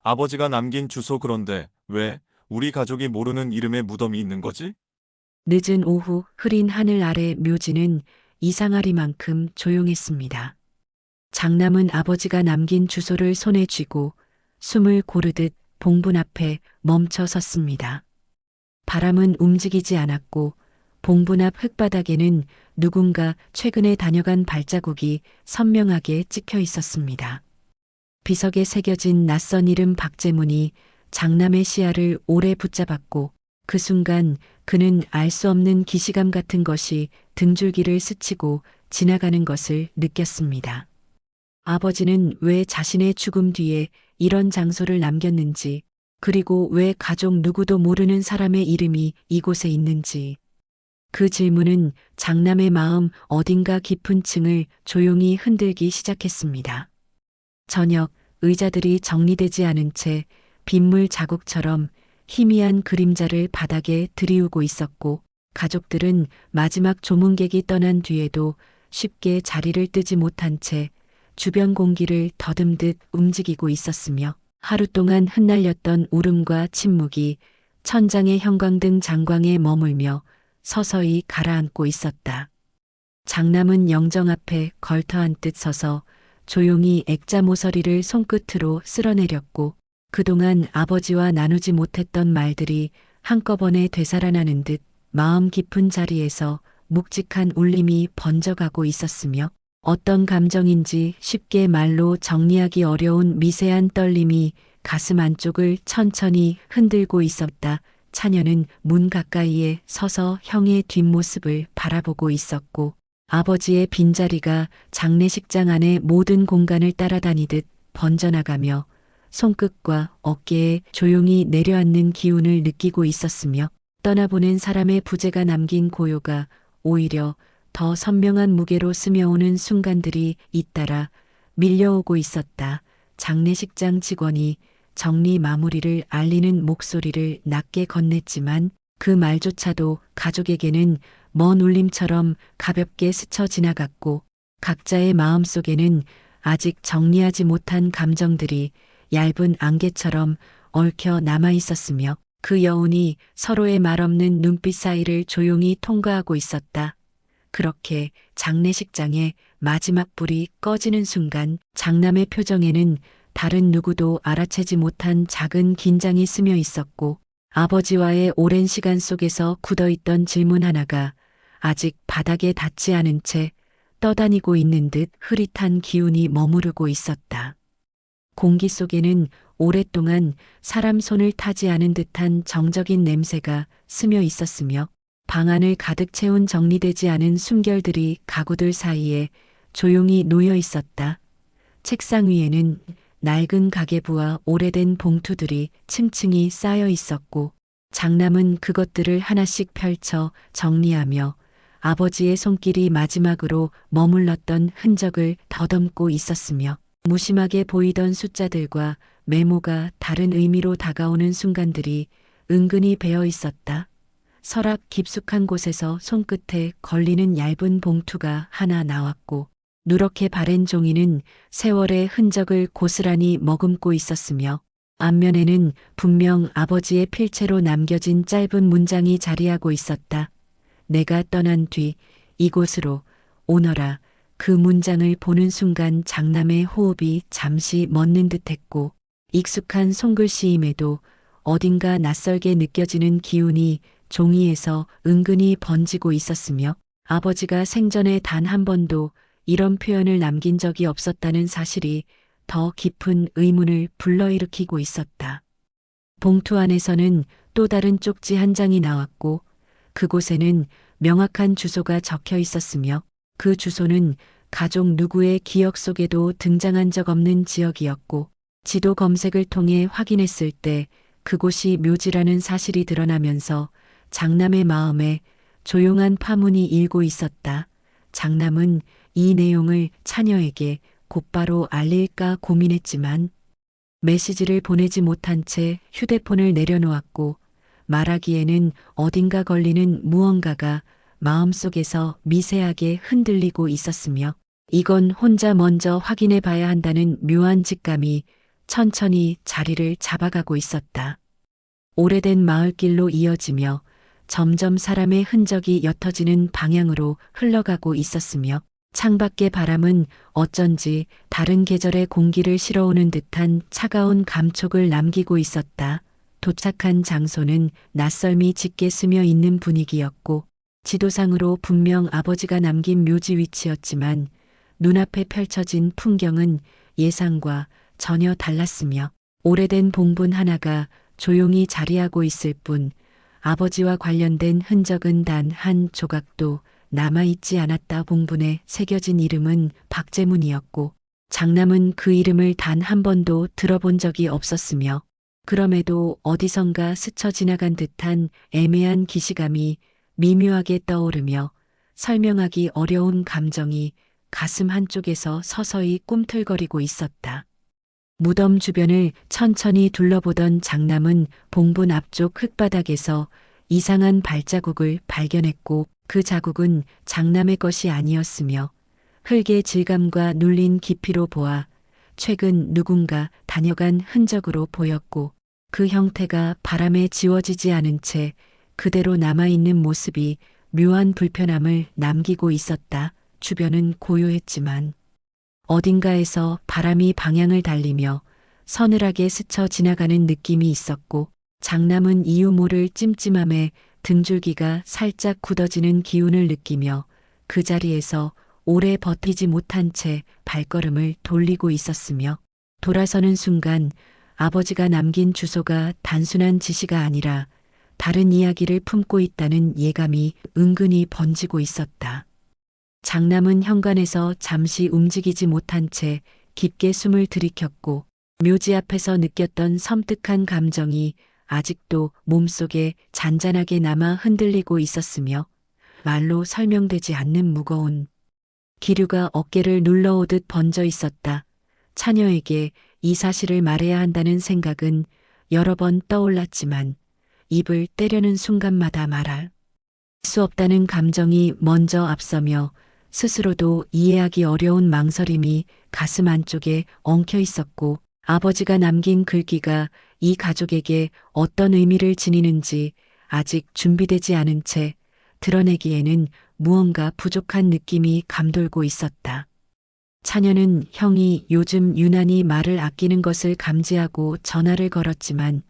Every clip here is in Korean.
아버지가 남긴 주소 그런데 왜 우리 가족이 모르는 이름의 무덤이 있는 거지? 늦은 오후 흐린 하늘 아래 묘지는 이상하리만큼 조용했습니다. 장남은 아버지가 남긴 주소를 손에 쥐고 숨을 고르듯 봉분 앞에 멈춰 섰습니다. 바람은 움직이지 않았고 봉분 앞 흙바닥에는 누군가 최근에 다녀간 발자국이 선명하게 찍혀 있었습니다. 비석에 새겨진 낯선 이름 박재문이 장남의 시야를 오래 붙잡았고 그 순간 그는 알 수 없는 기시감 같은 것이 등줄기를 스치고 지나가는 것을 느꼈습니다. 아버지는 왜 자신의 죽음 뒤에 이런 장소를 남겼는지, 그리고 왜 가족 누구도 모르는 사람의 이름이 이곳에 있는지. 그 질문은 장남의 마음 어딘가 깊은 층을 조용히 흔들기 시작했습니다. 저녁 의자들이 정리되지 않은 채 빗물 자국처럼 희미한 그림자를 바닥에 들이우고 있었고 가족들은 마지막 조문객이 떠난 뒤에도 쉽게 자리를 뜨지 못한 채 주변 공기를 더듬듯 움직이고 있었으며 하루 동안 흩날렸던 울음과 침묵이 천장의 형광등 장광에 머물며 서서히 가라앉고 있었다. 장남은 영정 앞에 걸터앉듯 서서 조용히 액자 모서리를 손끝으로 쓸어내렸고 그동안 아버지와 나누지 못했던 말들이 한꺼번에 되살아나는 듯 마음 깊은 자리에서 묵직한 울림이 번져가고 있었으며 어떤 감정인지 쉽게 말로 정리하기 어려운 미세한 떨림이 가슴 안쪽을 천천히 흔들고 있었다. 차녀는 문 가까이에 서서 형의 뒷모습을 바라보고 있었고 아버지의 빈자리가 장례식장 안의 모든 공간을 따라다니듯 번져나가며 손끝과 어깨에 조용히 내려앉는 기운을 느끼고 있었으며 떠나보낸 사람의 부재가 남긴 고요가 오히려 더 선명한 무게로 스며오는 순간들이 잇따라 밀려오고 있었다. 장례식장 직원이 정리 마무리를 알리는 목소리를 낮게 건넸지만 그 말조차도 가족에게는 먼 울림처럼 가볍게 스쳐 지나갔고 각자의 마음속에는 아직 정리하지 못한 감정들이 얇은 안개처럼 얽혀 남아 있었으며 그 여운이 서로의 말없는 눈빛 사이를 조용히 통과하고 있었다. 그렇게 장례식장의 마지막 불이 꺼지는 순간 장남의 표정에는 다른 누구도 알아채지 못한 작은 긴장이 스며 있었고 아버지와의 오랜 시간 속에서 굳어있던 질문 하나가 아직 바닥에 닿지 않은 채 떠다니고 있는 듯 흐릿한 기운이 머무르고 있었다. 공기 속에는 오랫동안 사람 손을 타지 않은 듯한 정적인 냄새가 스며 있었으며 방 안을 가득 채운 정리되지 않은 숨결들이 가구들 사이에 조용히 놓여 있었다. 책상 위에는 낡은 가계부와 오래된 봉투들이 층층이 쌓여 있었고 장남은 그것들을 하나씩 펼쳐 정리하며 아버지의 손길이 마지막으로 머물렀던 흔적을 더듬고 있었으며 무심하게 보이던 숫자들과 메모가 다른 의미로 다가오는 순간들이 은근히 배어 있었다. 서랍 깊숙한 곳에서 손끝에 걸리는 얇은 봉투가 하나 나왔고 누렇게 바랜 종이는 세월의 흔적을 고스란히 머금고 있었으며 앞면에는 분명 아버지의 필체로 남겨진 짧은 문장이 자리하고 있었다. 내가 떠난 뒤 이곳으로 오너라. 그 문장을 보는 순간 장남의 호흡이 잠시 멎는 듯했고 익숙한 손글씨임에도 어딘가 낯설게 느껴지는 기운이 종이에서 은근히 번지고 있었으며 아버지가 생전에 단 한 번도 이런 표현을 남긴 적이 없었다는 사실이 더 깊은 의문을 불러일으키고 있었다. 봉투 안에서는 또 다른 쪽지 한 장이 나왔고 그곳에는 명확한 주소가 적혀 있었으며 그 주소는 가족 누구의 기억 속에도 등장한 적 없는 지역이었고 지도 검색을 통해 확인했을 때 그곳이 묘지라는 사실이 드러나면서 장남의 마음에 조용한 파문이 일고 있었다. 장남은 이 내용을 차녀에게 곧바로 알릴까 고민했지만 메시지를 보내지 못한 채 휴대폰을 내려놓았고 말하기에는 어딘가 걸리는 무언가가 마음속에서 미세하게 흔들리고 있었으며 이건 혼자 먼저 확인해 봐야 한다는 묘한 직감이 천천히 자리를 잡아가고 있었다. 오래된 마을길로 이어지며 점점 사람의 흔적이 옅어지는 방향으로 흘러가고 있었으며 창밖의 바람은 어쩐지 다른 계절의 공기를 실어오는 듯한 차가운 감촉을 남기고 있었다. 도착한 장소는 낯설미 짙게 스며 있는 분위기였고 지도상으로 분명 아버지가 남긴 묘지 위치였지만 눈앞에 펼쳐진 풍경은 예상과 전혀 달랐으며 오래된 봉분 하나가 조용히 자리하고 있을 뿐 아버지와 관련된 흔적은 단 한 조각도 남아있지 않았다. 봉분에 새겨진 이름은 박재문이었고 장남은 그 이름을 단 한 번도 들어본 적이 없었으며 그럼에도 어디선가 스쳐 지나간 듯한 애매한 기시감이 미묘하게 떠오르며 설명하기 어려운 감정이 가슴 한쪽에서 서서히 꿈틀거리고 있었다. 무덤 주변을 천천히 둘러보던 장남은 봉분 앞쪽 흙바닥에서 이상한 발자국을 발견했고 그 자국은 장남의 것이 아니었으며 흙의 질감과 눌린 깊이로 보아 최근 누군가 다녀간 흔적으로 보였고 그 형태가 바람에 지워지지 않은 채 그대로 남아있는 모습이 묘한 불편함을 남기고 있었다. 주변은 고요했지만 어딘가에서 바람이 방향을 달리며 서늘하게 스쳐 지나가는 느낌이 있었고 장남은 이유 모를 찜찜함에 등줄기가 살짝 굳어지는 기운을 느끼며 그 자리에서 오래 버티지 못한 채 발걸음을 돌리고 있었으며 돌아서는 순간 아버지가 남긴 주소가 단순한 지시가 아니라 다른 이야기를 품고 있다는 예감이 은근히 번지고 있었다. 장남은 현관에서 잠시 움직이지 못한 채 깊게 숨을 들이켰고 묘지 앞에서 느꼈던 섬뜩한 감정이 아직도 몸속에 잔잔하게 남아 흔들리고 있었으며 말로 설명되지 않는 무거운 기류가 어깨를 눌러오듯 번져 있었다. 차녀에게 이 사실을 말해야 한다는 생각은 여러 번 떠올랐지만 입을 떼려는 순간마다 말할 수 없다는 감정이 먼저 앞서며 스스로도 이해하기 어려운 망설임이 가슴 안쪽에 엉켜 있었고 아버지가 남긴 글귀가 이 가족에게 어떤 의미를 지니는지 아직 준비되지 않은 채 드러내기에는 무언가 부족한 느낌이 감돌고 있었다. 차녀는 형이 요즘 유난히 말을 아끼는 것을 감지하고 전화를 걸었지만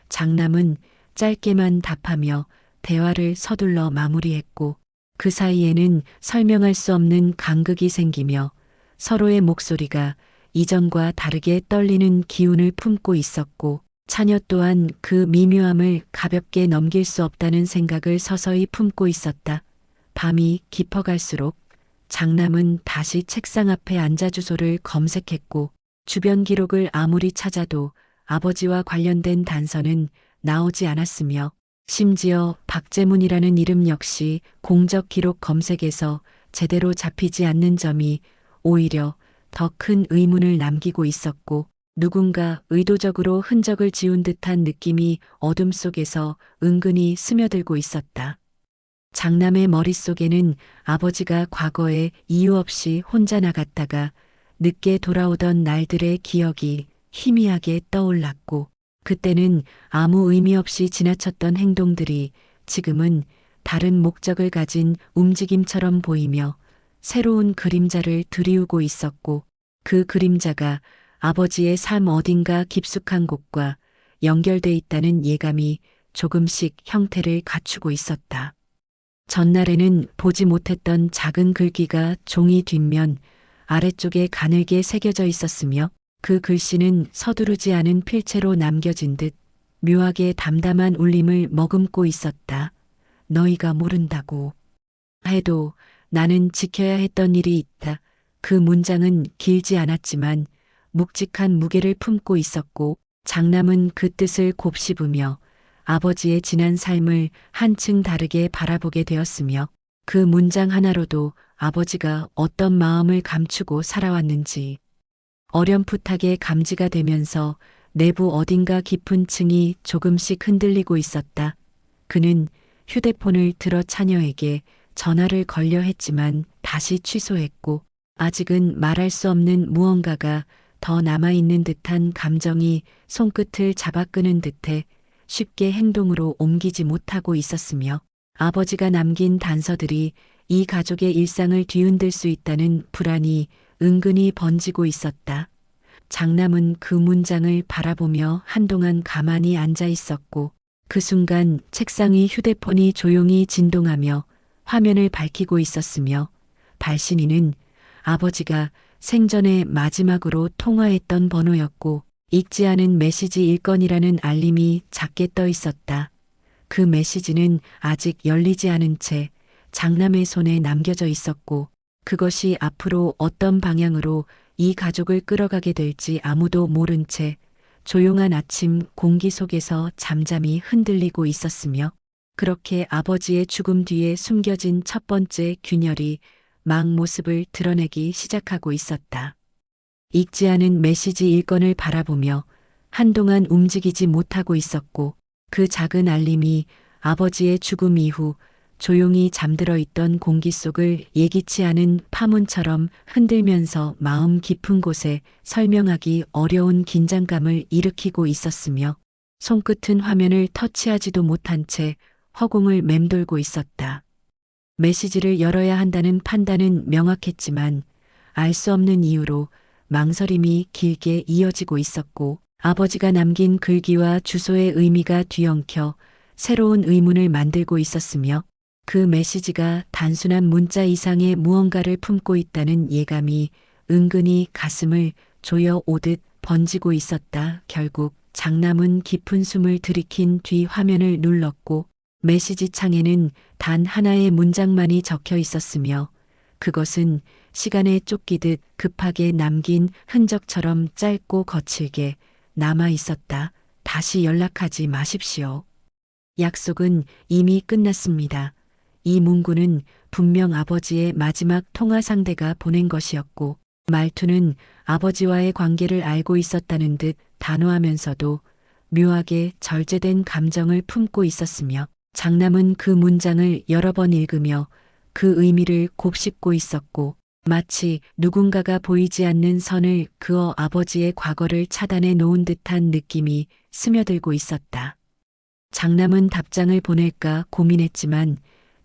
장남은 짧게만 답하며 대화를 서둘러 마무리했고 그 사이에는 설명할 수 없는 간극이 생기며 서로의 목소리가 이전과 다르게 떨리는 기운을 품고 있었고 차녀 또한 그 미묘함을 가볍게 넘길 수 없다는 생각을 서서히 품고 있었다. 밤이 깊어갈수록 장남은 다시 책상 앞에 앉아 주소를 검색했고 주변 기록을 아무리 찾아도 아버지와 관련된 단서는 나오지 않았으며 심지어 박재문이라는 이름 역시 공적 기록 검색에서 제대로 잡히지 않는 점이 오히려 더 큰 의문을 남기고 있었고 누군가 의도적으로 흔적을 지운 듯한 느낌이 어둠 속에서 은근히 스며들고 있었다. 장남의 머릿속에는 아버지가 과거에 이유 없이 혼자 나갔다가 늦게 돌아오던 날들의 기억이 희미하게 떠올랐고 그때는 아무 의미 없이 지나쳤던 행동들이 지금은 다른 목적을 가진 움직임처럼 보이며 새로운 그림자를 드리우고 있었고 그 그림자가 아버지의 삶 어딘가 깊숙한 곳과 연결돼 있다는 예감이 조금씩 형태를 갖추고 있었다. 전날에는 보지 못했던 작은 글귀가 종이 뒷면 아래쪽에 가늘게 새겨져 있었으며 그 글씨는 서두르지 않은 필체로 남겨진 듯 묘하게 담담한 울림을 머금고 있었다. 너희가 모른다고 해도 나는 지켜야 했던 일이 있다. 그 문장은 길지 않았지만 묵직한 무게를 품고 있었고 장남은 그 뜻을 곱씹으며 아버지의 지난 삶을 한층 다르게 바라보게 되었으며 그 문장 하나로도 아버지가 어떤 마음을 감추고 살아왔는지 어렴풋하게 감지가 되면서 내부 어딘가 깊은 층이 조금씩 흔들리고 있었다. 그는 휴대폰을 들어 차녀에게 전화를 걸려 했지만 다시 취소했고 아직은 말할 수 없는 무언가가 더 남아있는 듯한 감정이 손끝을 잡아 끄는 듯해 쉽게 행동으로 옮기지 못하고 있었으며 아버지가 남긴 단서들이 이 가족의 일상을 뒤흔들 수 있다는 불안이 은근히 번지고 있었다. 장남은 그 문장을 바라보며 한동안 가만히 앉아 있었고 그 순간 책상 위 휴대폰이 조용히 진동하며 화면을 밝히고 있었으며 발신인은 아버지가 생전에 마지막으로 통화했던 번호였고 읽지 않은 메시지 1건이라는 알림이 작게 떠 있었다. 그 메시지는 아직 열리지 않은 채 장남의 손에 남겨져 있었고 그것이 앞으로 어떤 방향으로 이 가족을 끌어가게 될지 아무도 모른 채 조용한 아침 공기 속에서 잠잠히 흔들리고 있었으며 그렇게 아버지의 죽음 뒤에 숨겨진 첫 번째 균열이 막 모습을 드러내기 시작하고 있었다. 읽지 않은 메시지 1건을 바라보며 한동안 움직이지 못하고 있었고 그 작은 알림이 아버지의 죽음 이후 조용히 잠들어 있던 공기 속을 예기치 않은 파문처럼 흔들면서 마음 깊은 곳에 설명하기 어려운 긴장감을 일으키고 있었으며 손끝은 화면을 터치하지도 못한 채 허공을 맴돌고 있었다. 메시지를 열어야 한다는 판단은 명확했지만 알 수 없는 이유로 망설임이 길게 이어지고 있었고 아버지가 남긴 글귀와 주소의 의미가 뒤엉켜 새로운 의문을 만들고 있었으며 그 메시지가 단순한 문자 이상의 무언가를 품고 있다는 예감이 은근히 가슴을 조여 오듯 번지고 있었다. 결국 장남은 깊은 숨을 들이킨 뒤 화면을 눌렀고 메시지 창에는 단 하나의 문장만이 적혀 있었으며 그것은 시간에 쫓기듯 급하게 남긴 흔적처럼 짧고 거칠게 남아 있었다. 다시 연락하지 마십시오. 약속은 이미 끝났습니다. 이 문구는 분명 아버지의 마지막 통화 상대가 보낸 것이었고 말투는 아버지와의 관계를 알고 있었다는 듯 단호하면서도 묘하게 절제된 감정을 품고 있었으며 장남은 그 문장을 여러 번 읽으며 그 의미를 곱씹고 있었고 마치 누군가가 보이지 않는 선을 그어 아버지의 과거를 차단해 놓은 듯한 느낌이 스며들고 있었다. 장남은 답장을 보낼까 고민했지만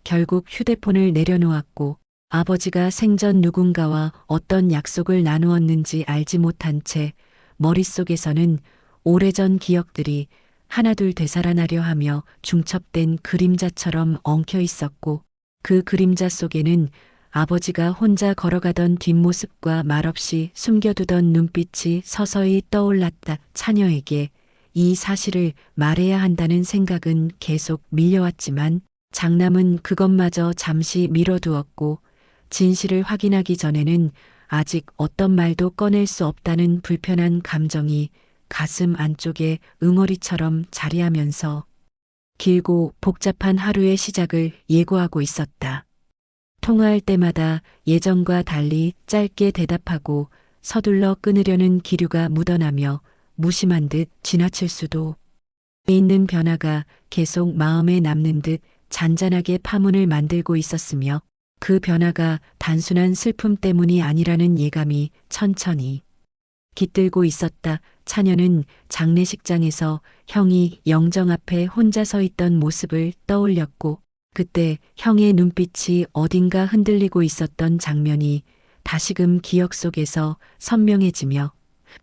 결국 휴대폰을 내려놓았고 아버지가 생전 누군가와 어떤 약속을 나누었는지 알지 못한 채 머릿속에서는 오래전 기억들이 하나둘 되살아나려 하며 중첩된 그림자처럼 엉켜 있었고 그 그림자 속에는 아버지가 혼자 걸어가던 뒷모습과 말없이 숨겨두던 눈빛이 서서히 떠올랐다. 차녀에게 이 사실을 말해야 한다는 생각은 계속 밀려왔지만 장남은 그것마저 잠시 미뤄두었고 진실을 확인하기 전에는 아직 어떤 말도 꺼낼 수 없다는 불편한 감정이 가슴 안쪽에 응어리처럼 자리하면서 길고 복잡한 하루의 시작을 예고하고 있었다. 통화할 때마다 예전과 달리 짧게 대답하고 서둘러 끊으려는 기류가 묻어나며 무심한 듯 지나칠 수도 있는 변화가 계속 마음에 남는 듯 잔잔하게 파문을 만들고 있었으며 그 변화가 단순한 슬픔 때문이 아니라는 예감이 천천히 깃들고 있었다. 차녀는 장례식장에서 형이 영정 앞에 혼자 서 있던 모습을 떠올렸고 그때 형의 눈빛이 어딘가 흔들리고 있었던 장면이 다시금 기억 속에서 선명해지며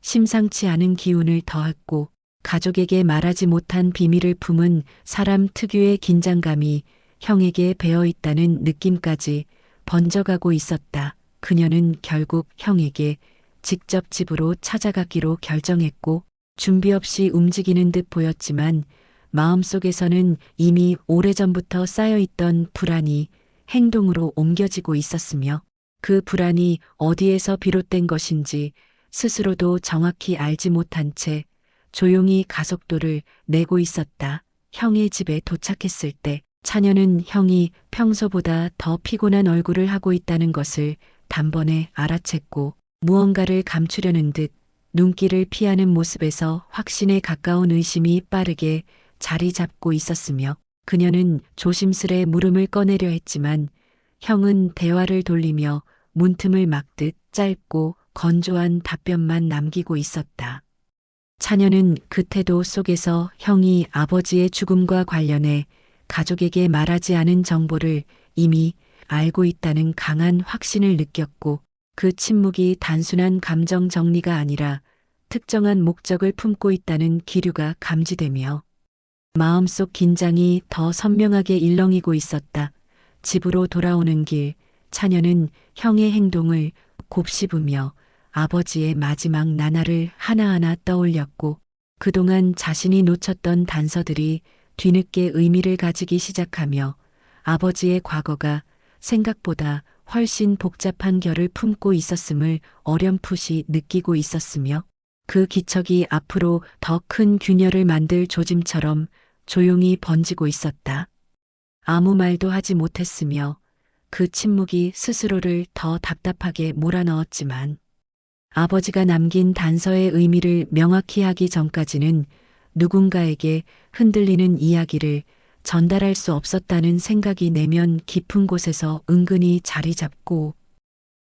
심상치 않은 기운을 더했고 가족에게 말하지 못한 비밀을 품은 사람 특유의 긴장감이 형에게 배어 있다는 느낌까지 번져가고 있었다. 그녀는 결국 형에게 직접 집으로 찾아가기로 결정했고 준비 없이 움직이는 듯 보였지만 마음속에서는 이미 오래전부터 쌓여있던 불안이 행동으로 옮겨지고 있었으며 그 불안이 어디에서 비롯된 것인지 스스로도 정확히 알지 못한 채 조용히 가속도를 내고 있었다. 형의 집에 도착했을 때 차녀는 형이 평소보다 더 피곤한 얼굴을 하고 있다는 것을 단번에 알아챘고 무언가를 감추려는 듯 눈길을 피하는 모습에서 확신에 가까운 의심이 빠르게 자리 잡고 있었으며 그녀는 조심스레 물음을 꺼내려 했지만 형은 대화를 돌리며 문틈을 막듯 짧고 건조한 답변만 남기고 있었다. 차녀는 그 태도 속에서 형이 아버지의 죽음과 관련해 가족에게 말하지 않은 정보를 이미 알고 있다는 강한 확신을 느꼈고, 그 침묵이 단순한 감정 정리가 아니라 특정한 목적을 품고 있다는 기류가 감지되며 마음속 긴장이 더 선명하게 일렁이고 있었다. 집으로 돌아오는 길, 차녀는 형의 행동을 곱씹으며 아버지의 마지막 나날을 하나하나 떠올렸고, 그동안 자신이 놓쳤던 단서들이 뒤늦게 의미를 가지기 시작하며 아버지의 과거가 생각보다 훨씬 복잡한 결을 품고 있었음을 어렴풋이 느끼고 있었으며, 그 기척이 앞으로 더 큰 균열을 만들 조짐처럼 조용히 번지고 있었다. 아무 말도 하지 못했으며 그 침묵이 스스로를 더 답답하게 몰아넣었지만, 아버지가 남긴 단서의 의미를 명확히 하기 전까지는 누군가에게 흔들리는 이야기를 전달할 수 없었다는 생각이 내면 깊은 곳에서 은근히 자리 잡고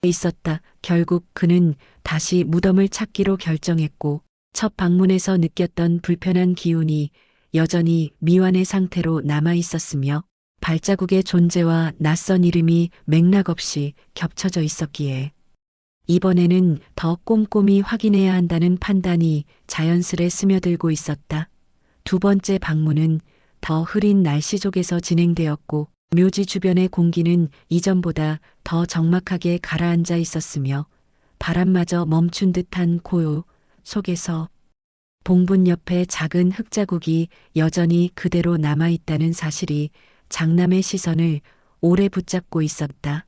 있었다. 결국 그는 다시 무덤을 찾기로 결정했고, 첫 방문에서 느꼈던 불편한 기운이 여전히 미완의 상태로 남아 있었으며, 발자국의 존재와 낯선 이름이 맥락 없이 겹쳐져 있었기에 이번에는 더 꼼꼼히 확인해야 한다는 판단이 자연스레 스며들고 있었다. 두 번째 방문은 더 흐린 날씨 속에서 진행되었고, 묘지 주변의 공기는 이전보다 더 적막하게 가라앉아 있었으며 바람마저 멈춘 듯한 고요 속에서 봉분 옆에 작은 흙자국이 여전히 그대로 남아있다는 사실이 장남의 시선을 오래 붙잡고 있었다.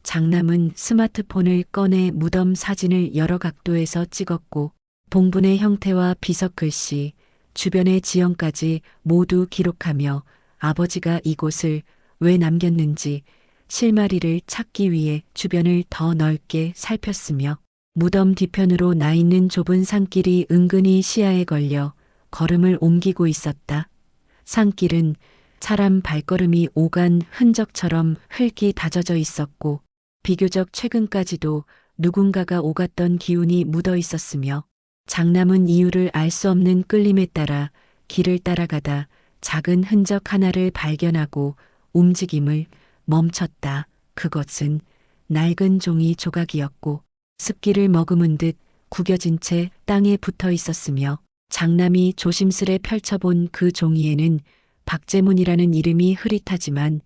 장남은 스마트폰을 꺼내 무덤 사진을 여러 각도에서 찍었고, 봉분의 형태와 비석 글씨, 주변의 지형까지 모두 기록하며 아버지가 이곳을 왜 남겼는지 실마리를 찾기 위해 주변을 더 넓게 살폈으며, 무덤 뒤편으로 나 있는 좁은 산길이 은근히 시야에 걸려 걸음을 옮기고 있었다. 산길은 사람 발걸음이 오간 흔적처럼 흙이 다져져 있었고, 비교적 최근까지도 누군가가 오갔던 기운이 묻어 있었으며, 장남은 이유를 알 수 없는 끌림에 따라 길을 따라가다 작은 흔적 하나를 발견하고 움직임을 멈췄다. 그것은 낡은 종이 조각이었고, 습기를 머금은 듯 구겨진 채 땅에 붙어 있었으며, 장남이 조심스레 펼쳐본 그 종이에는 박재문이라는 이름이 흐릿하지만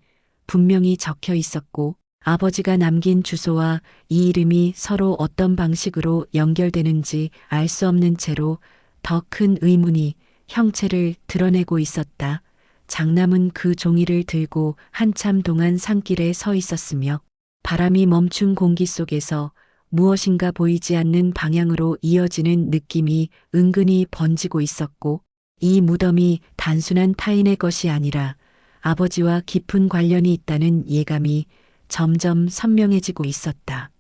분명히 적혀 있었고, 아버지가 남긴 주소와 이 이름이 서로 어떤 방식으로 연결되는지 알 수 없는 채로 더 큰 의문이 형체를 드러내고 있었다. 장남은 그 종이를 들고 한참 동안 산길에 서 있었으며, 바람이 멈춘 공기 속에서 무엇인가 보이지 않는 방향으로 이어지는 느낌이 은근히 번지고 있었고, 이 무덤이 단순한 타인의 것이 아니라 아버지와 깊은 관련이 있다는 예감이 점점 선명해지고 있었다.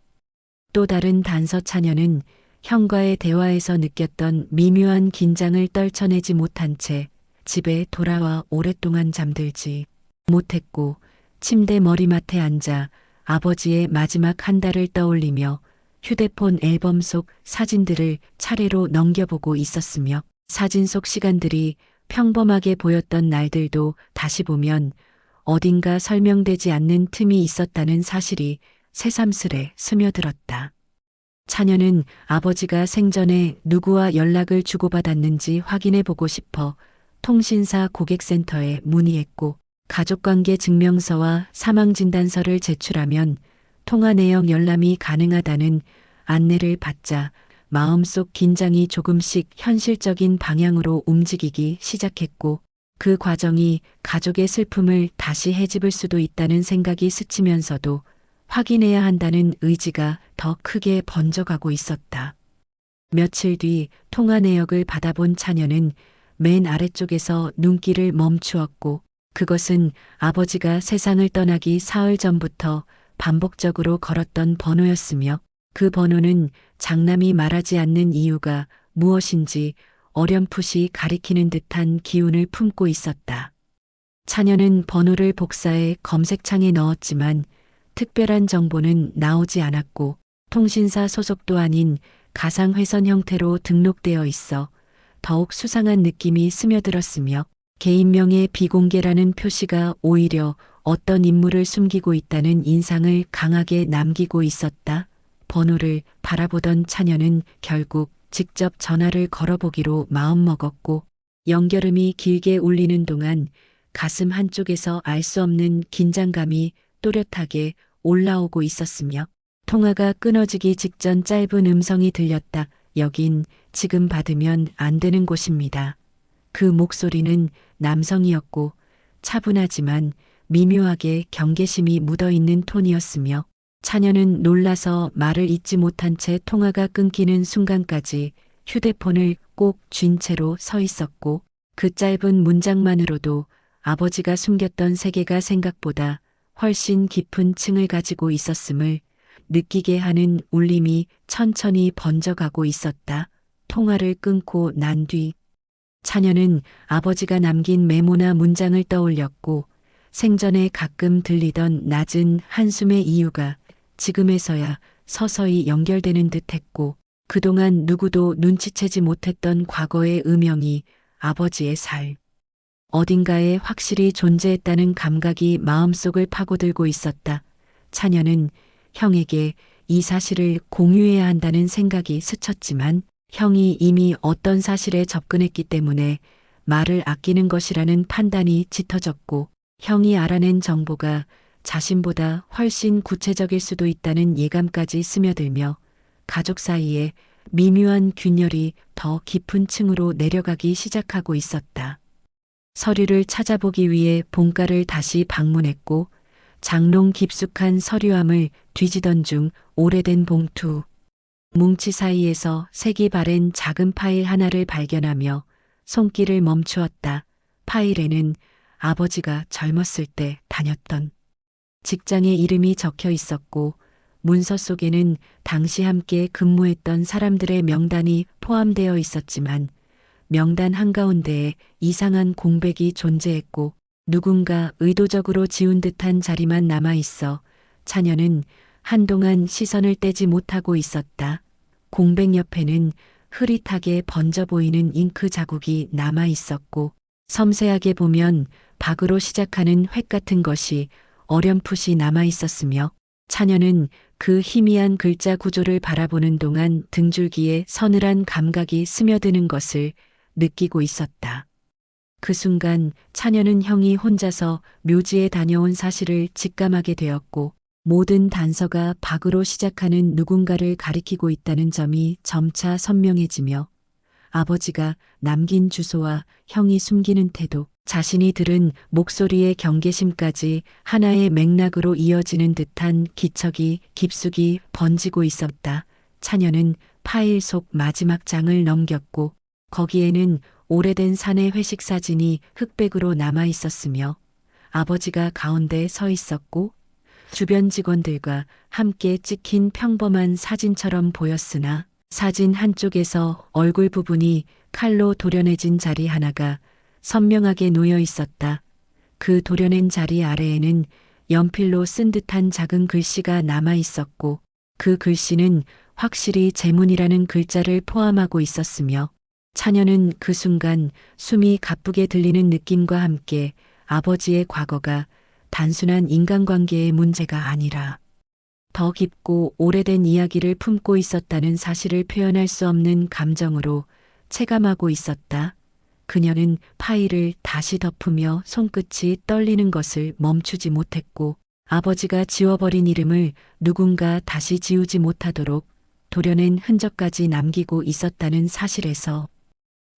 또 다른 단서 차녀는 형과의 대화에서 느꼈던 미묘한 긴장을 떨쳐내지 못한 채 집에 돌아와 오랫동안 잠들지 못했고, 침대 머리맡에 앉아 아버지의 마지막 한 달을 떠올리며 휴대폰 앨범 속 사진들을 차례로 넘겨보고 있었으며, 사진 속 시간들이 평범하게 보였던 날들도 다시 보면 어딘가 설명되지 않는 틈이 있었다는 사실이 새삼스레 스며들었다. 차녀는 아버지가 생전에 누구와 연락을 주고받았는지 확인해 보고 싶어 통신사 고객센터에 문의했고, 가족관계 증명서와 사망진단서를 제출하면 통화 내역 열람이 가능하다는 안내를 받자 마음속 긴장이 조금씩 현실적인 방향으로 움직이기 시작했고, 그 과정이 가족의 슬픔을 다시 헤집을 수도 있다는 생각이 스치면서도 확인해야 한다는 의지가 더 크게 번져가고 있었다. 며칠 뒤 통화 내역을 받아본 차녀는 맨 아래쪽에서 눈길을 멈추었고, 그것은 아버지가 세상을 떠나기 사흘 전부터 반복적으로 걸었던 번호였으며, 그 번호는 장남이 말하지 않는 이유가 무엇인지 어렴풋이 가리키는 듯한 기운을 품고 있었다. 차녀는 번호를 복사해 검색창에 넣었지만 특별한 정보는 나오지 않았고, 통신사 소속도 아닌 가상회선 형태로 등록되어 있어 더욱 수상한 느낌이 스며들었으며 개인명의 비공개라는 표시가 오히려 어떤 인물을 숨기고 있다는 인상을 강하게 남기고 있었다. 번호를 바라보던 차녀는 결국 직접 전화를 걸어보기로 마음먹었고 연결음이 길게 울리는 동안 가슴 한쪽에서 알 수 없는 긴장감이 또렷하게 올라오고 있었으며 통화가 끊어지기 직전 짧은 음성이 들렸다. 여긴 지금 받으면 안 되는 곳입니다. 그 목소리는 남성이었고 차분하지만 미묘하게 경계심이 묻어있는 톤이었으며 차녀는 놀라서 말을 잇지 못한 채 통화가 끊기는 순간까지 휴대폰을 꼭 쥔 채로 서 있었고 그 짧은 문장만으로도 아버지가 숨겼던 세계가 생각보다 훨씬 깊은 층을 가지고 있었음을 느끼게 하는 울림이 천천히 번져가고 있었다. 통화를 끊고 난 뒤 차녀는 아버지가 남긴 메모나 문장을 떠올렸고 생전에 가끔 들리던 낮은 한숨의 이유가 지금에서야 서서히 연결되는 듯했고 그동안 누구도 눈치채지 못했던 과거의 음영이 아버지의 삶 어딘가에 확실히 존재했다는 감각이 마음속을 파고들고 있었다. 차녀는 형에게 이 사실을 공유해야 한다는 생각이 스쳤지만 형이 이미 어떤 사실에 접근했기 때문에 말을 아끼는 것이라는 판단이 짙어졌고 형이 알아낸 정보가 자신보다 훨씬 구체적일 수도 있다는 예감까지 스며들며 가족 사이에 미묘한 균열이 더 깊은 층으로 내려가기 시작하고 있었다. 서류를 찾아보기 위해 본가를 다시 방문했고 장롱 깊숙한 서류함을 뒤지던 중 오래된 봉투, 뭉치 사이에서 색이 바랜 작은 파일 하나를 발견하며 손길을 멈추었다. 파일에는 아버지가 젊었을 때 다녔던 직장의 이름이 적혀 있었고 문서 속에는 당시 함께 근무했던 사람들의 명단이 포함되어 있었지만 명단 한가운데에 이상한 공백이 존재했고 누군가 의도적으로 지운 듯한 자리만 남아 있어 차녀는 한동안 시선을 떼지 못하고 있었다. 공백 옆에는 흐릿하게 번져 보이는 잉크 자국이 남아 있었고 섬세하게 보면 박으로 시작하는 획 같은 것이 어렴풋이 남아 있었으며 차녀는 그 희미한 글자 구조를 바라보는 동안 등줄기에 서늘한 감각이 스며드는 것을 느끼고 있었다. 그 순간 차녀는 형이 혼자서 묘지에 다녀온 사실을 직감하게 되었고 모든 단서가 박으로 시작하는 누군가를 가리키고 있다는 점이 점차 선명해지며 아버지가 남긴 주소와 형이 숨기는 태도, 자신이 들은 목소리의 경계심까지 하나의 맥락으로 이어지는 듯한 기척이 깊숙이 번지고 있었다. 차녀는 파일 속 마지막 장을 넘겼고 거기에는 오래된 사내 회식 사진이 흑백으로 남아 있었으며 아버지가 가운데 서 있었고 주변 직원들과 함께 찍힌 평범한 사진처럼 보였으나 사진 한쪽에서 얼굴 부분이 칼로 도려내진 자리 하나가 선명하게 놓여 있었다. 그 도려낸 자리 아래에는 연필로 쓴 듯한 작은 글씨가 남아 있었고 그 글씨는 확실히 제문이라는 글자를 포함하고 있었으며 차녀는 그 순간 숨이 가쁘게 들리는 느낌과 함께 아버지의 과거가 단순한 인간관계의 문제가 아니라 더 깊고 오래된 이야기를 품고 있었다는 사실을 표현할 수 없는 감정으로 체감하고 있었다. 그녀는 파일을 다시 덮으며 손끝이 떨리는 것을 멈추지 못했고 아버지가 지워버린 이름을 누군가 다시 지우지 못하도록 도려낸 흔적까지 남기고 있었다는 사실에서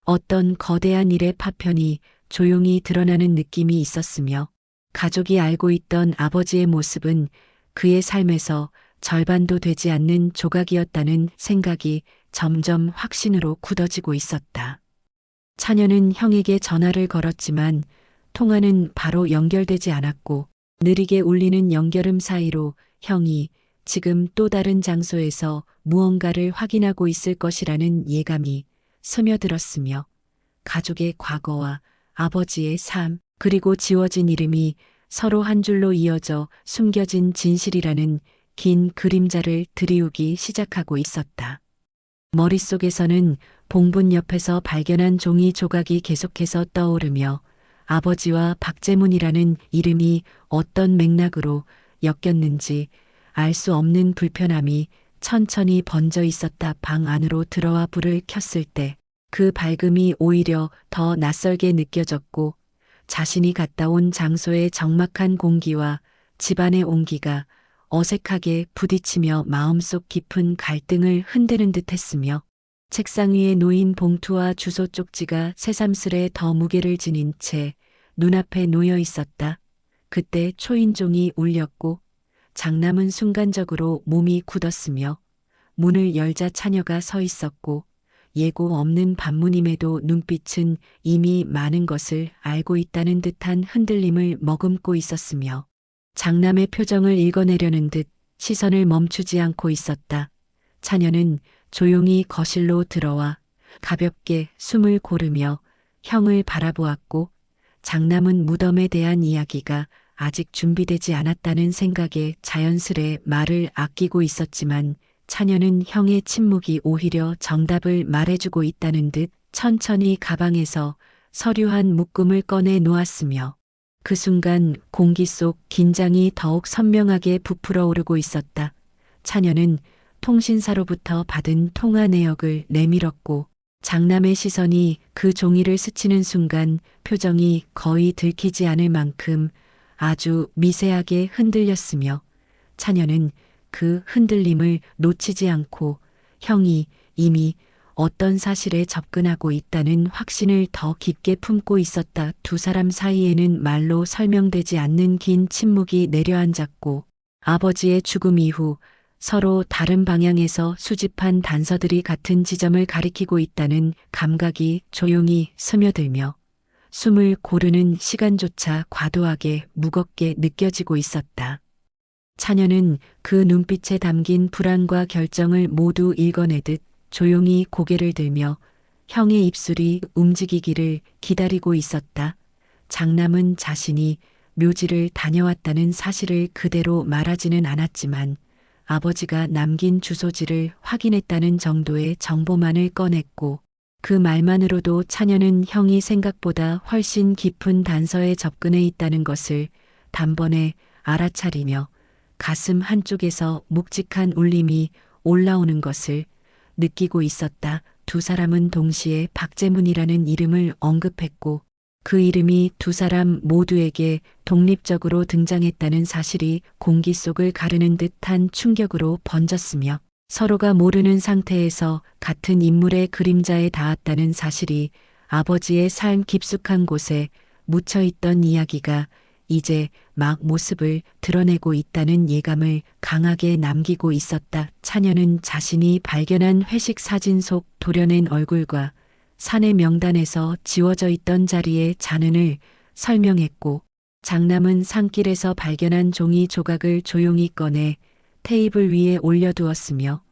어떤 거대한 일의 파편이 조용히 드러나는 느낌이 있었으며 가족이 알고 있던 아버지의 모습은 그의 삶에서 절반도 되지 않는 조각이었다는 생각이 점점 확신으로 굳어지고 있었다. 차녀는 형에게 전화를 걸었지만 통화는 바로 연결되지 않았고 느리게 울리는 연결음 사이로 형이 지금 또 다른 장소에서 무언가를 확인하고 있을 것이라는 예감이 스며들었으며 가족의 과거와 아버지의 삶 그리고 지워진 이름이 서로 한 줄로 이어져 숨겨진 진실이라는 긴 그림자를 드리우기 시작하고 있었다. 머릿속에서는 봉분 옆에서 발견한 종이 조각이 계속해서 떠오르며 아버지와 박재문이라는 이름이 어떤 맥락으로 엮였는지 알 수 없는 불편함이 천천히 번져 있었다. 방 안으로 들어와 불을 켰을 때 그 밝음이 오히려 더 낯설게 느껴졌고 자신이 갔다 온 장소의 적막한 공기와 집안의 온기가 어색하게 부딪히며 마음속 깊은 갈등을 흔드는 듯했으며 책상 위에 놓인 봉투와 주소 쪽지가 새삼스레 더 무게를 지닌 채 눈앞에 놓여 있었다. 그때 초인종이 울렸고 장남은 순간적으로 몸이 굳었으며 문을 열자 차녀가 서 있었고 예고 없는 반문임에도 눈빛은 이미 많은 것을 알고 있다는 듯한 흔들림을 머금고 있었으며 장남의 표정을 읽어내려는 듯 시선을 멈추지 않고 있었다. 차녀는 조용히 거실로 들어와 가볍게 숨을 고르며 형을 바라보았고 장남은 무덤에 대한 이야기가 아직 준비되지 않았다는 생각에 자연스레 말을 아끼고 있었지만 차녀는 형의 침묵이 오히려 정답을 말해주고 있다는 듯 천천히 가방에서 서류 한 묶음을 꺼내 놓았으며 그 순간 공기 속 긴장이 더욱 선명하게 부풀어 오르고 있었다. 차녀는 통신사로부터 받은 통화 내역을 내밀었고 장남의 시선이 그 종이를 스치는 순간 표정이 거의 들키지 않을 만큼 아주 미세하게 흔들렸으며 차녀는 그 흔들림을 놓치지 않고 형이 이미 어떤 사실에 접근하고 있다는 확신을 더 깊게 품고 있었다. 두 사람 사이에는 말로 설명되지 않는 긴 침묵이 내려앉았고 아버지의 죽음 이후 서로 다른 방향에서 수집한 단서들이 같은 지점을 가리키고 있다는 감각이 조용히 스며들며 숨을 고르는 시간조차 과도하게 무겁게 느껴지고 있었다. 차녀는 그 눈빛에 담긴 불안과 결정을 모두 읽어내듯 조용히 고개를 들며 형의 입술이 움직이기를 기다리고 있었다. 장남은 자신이 묘지를 다녀왔다는 사실을 그대로 말하지는 않았지만 아버지가 남긴 주소지를 확인했다는 정도의 정보만을 꺼냈고 그 말만으로도 차녀는 형이 생각보다 훨씬 깊은 단서에 접근해 있다는 것을 단번에 알아차리며 가슴 한쪽에서 묵직한 울림이 올라오는 것을 느끼고 있었다. 두 사람은 동시에 박재문이라는 이름을 언급했고 그 이름이 두 사람 모두에게 독립적으로 등장했다는 사실이 공기 속을 가르는 듯한 충격으로 번졌으며 서로가 모르는 상태에서 같은 인물의 그림자에 닿았다는 사실이 아버지의 삶 깊숙한 곳에 묻혀있던 이야기가 이제 막 모습을 드러내고 있다는 예감을 강하게 남기고 있었다. 차녀는 자신이 발견한 회식 사진 속 도려낸 얼굴과 사내 명단에서 지워져 있던 자리의 잔흔을 설명했고 장남은 산길에서 발견한 종이 조각을 조용히 꺼내 테이블 위에 올려두었으며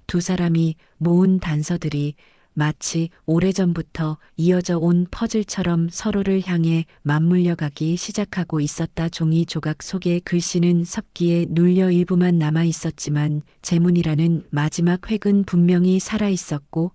두 사람이 모은 단서들이 마치 오래전부터 이어져 온 퍼즐처럼 서로를 향해 맞물려 가기 시작하고 있었다. 종이 조각 속의 글씨는 섭기에 눌려 일부만 남아 있었지만 재문이라는 마지막 획은 분명히 살아 있었고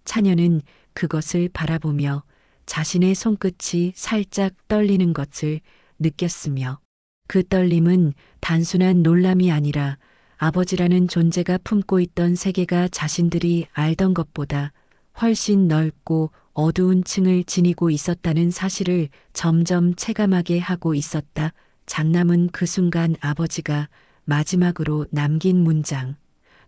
차녀는 그것을 바라보며 자신의 손끝이 살짝 떨리는 것을 느꼈으며 그 떨림은 단순한 놀람이 아니라 아버지라는 존재가 품고 있던 세계가 자신들이 알던 것보다 훨씬 넓고 어두운 층을 지니고 있었다는 사실을 점점 체감하게 하고 있었다. 장남은 그 순간 아버지가 마지막으로 남긴 문장,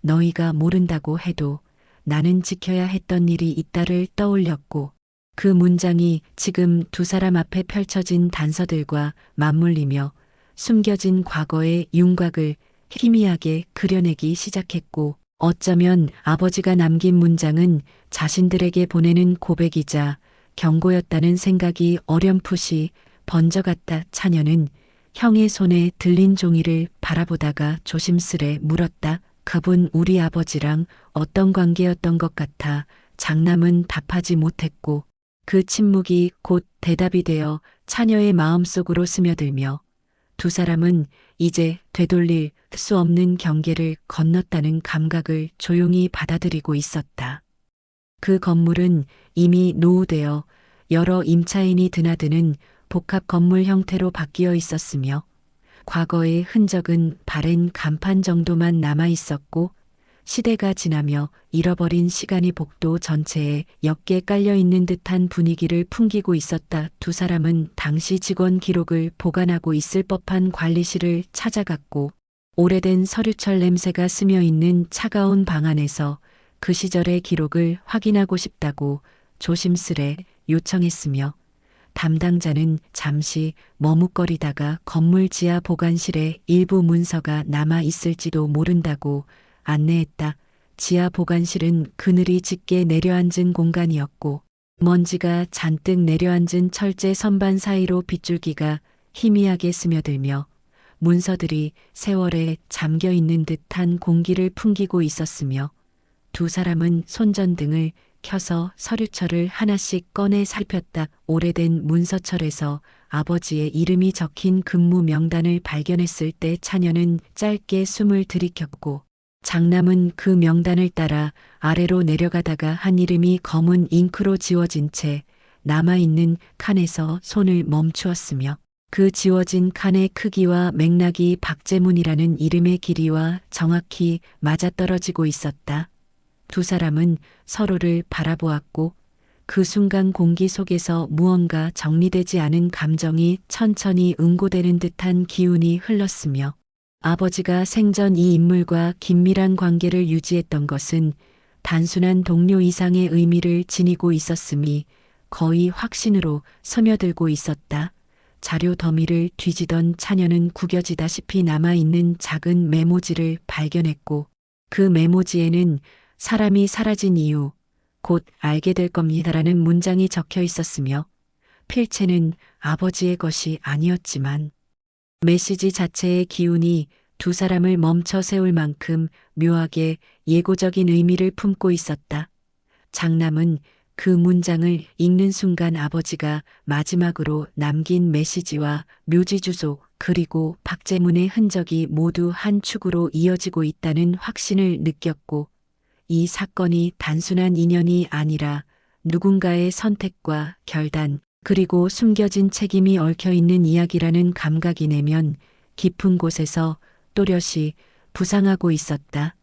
너희가 모른다고 해도 나는 지켜야 했던 일이 있다를 떠올렸고 그 문장이 지금 두 사람 앞에 펼쳐진 단서들과 맞물리며 숨겨진 과거의 윤곽을 희미하게 그려내기 시작했고 어쩌면 아버지가 남긴 문장은 자신들에게 보내는 고백이자 경고였다는 생각이 어렴풋이 번져갔다. 차녀는 형의 손에 들린 종이를 바라보다가 조심스레 물었다. 그분 우리 아버지랑 어떤 관계였던 것 같아. 장남은 답하지 못했고 그 침묵이 곧 대답이 되어 차녀의 마음속으로 스며들며 두 사람은 이제 되돌릴 수 없는 경계를 건넜다는 감각을 조용히 받아들이고 있었다. 그 건물은 이미 노후되어 여러 임차인이 드나드는 복합 건물 형태로 바뀌어 있었으며 과거의 흔적은 바랜 간판 정도만 남아 있었고 시대가 지나며 잃어버린 시간이 복도 전체에 옅게 깔려 있는 듯한 분위기를 풍기고 있었다. 두 사람은 당시 직원 기록을 보관하고 있을 법한 관리실을 찾아갔고 오래된 서류철 냄새가 스며 있는 차가운 방 안에서 그 시절의 기록을 확인하고 싶다고 조심스레 요청했으며 담당자는 잠시 머뭇거리다가 건물 지하 보관실에 일부 문서가 남아 있을지도 모른다고 안내했다. 지하 보관실은 그늘이 짙게 내려앉은 공간이었고 먼지가 잔뜩 내려앉은 철제 선반 사이로 빗줄기가 희미하게 스며들며 문서들이 세월에 잠겨 있는 듯한 공기를 풍기고 있었으며 두 사람은 손전등을 켜서 서류철을 하나씩 꺼내 살폈다. 오래된 문서철에서 아버지의 이름이 적힌 근무 명단을 발견했을 때 차녀는 짧게 숨을 들이켰고 장남은 그 명단을 따라 아래로 내려가다가 한 이름이 검은 잉크로 지워진 채 남아있는 칸에서 손을 멈추었으며 그 지워진 칸의 크기와 맥락이 박재문이라는 이름의 길이와 정확히 맞아떨어지고 있었다. 두 사람은 서로를 바라보았고 그 순간 공기 속에서 무언가 정리되지 않은 감정이 천천히 응고되는 듯한 기운이 흘렀으며 아버지가 생전 이 인물과 긴밀한 관계를 유지했던 것은 단순한 동료 이상의 의미를 지니고 있었음이 거의 확신으로 스며들고 있었다. 자료 더미를 뒤지던 차녀는 구겨지다시피 남아있는 작은 메모지를 발견했고 그 메모지에는 사람이 사라진 이유, 곧 알게 될 겁니다라는 문장이 적혀 있었으며 필체는 아버지의 것이 아니었지만 메시지 자체의 기운이 두 사람을 멈춰 세울 만큼 묘하게 예고적인 의미를 품고 있었다. 장남은 그 문장을 읽는 순간 아버지가 마지막으로 남긴 메시지와 묘지 주소 그리고 박재문의 흔적이 모두 한 축으로 이어지고 있다는 확신을 느꼈고 이 사건이 단순한 인연이 아니라 누군가의 선택과 결단 그리고 숨겨진 책임이 얽혀 있는 이야기라는 감각이 내면 깊은 곳에서 또렷이 부상하고 있었다.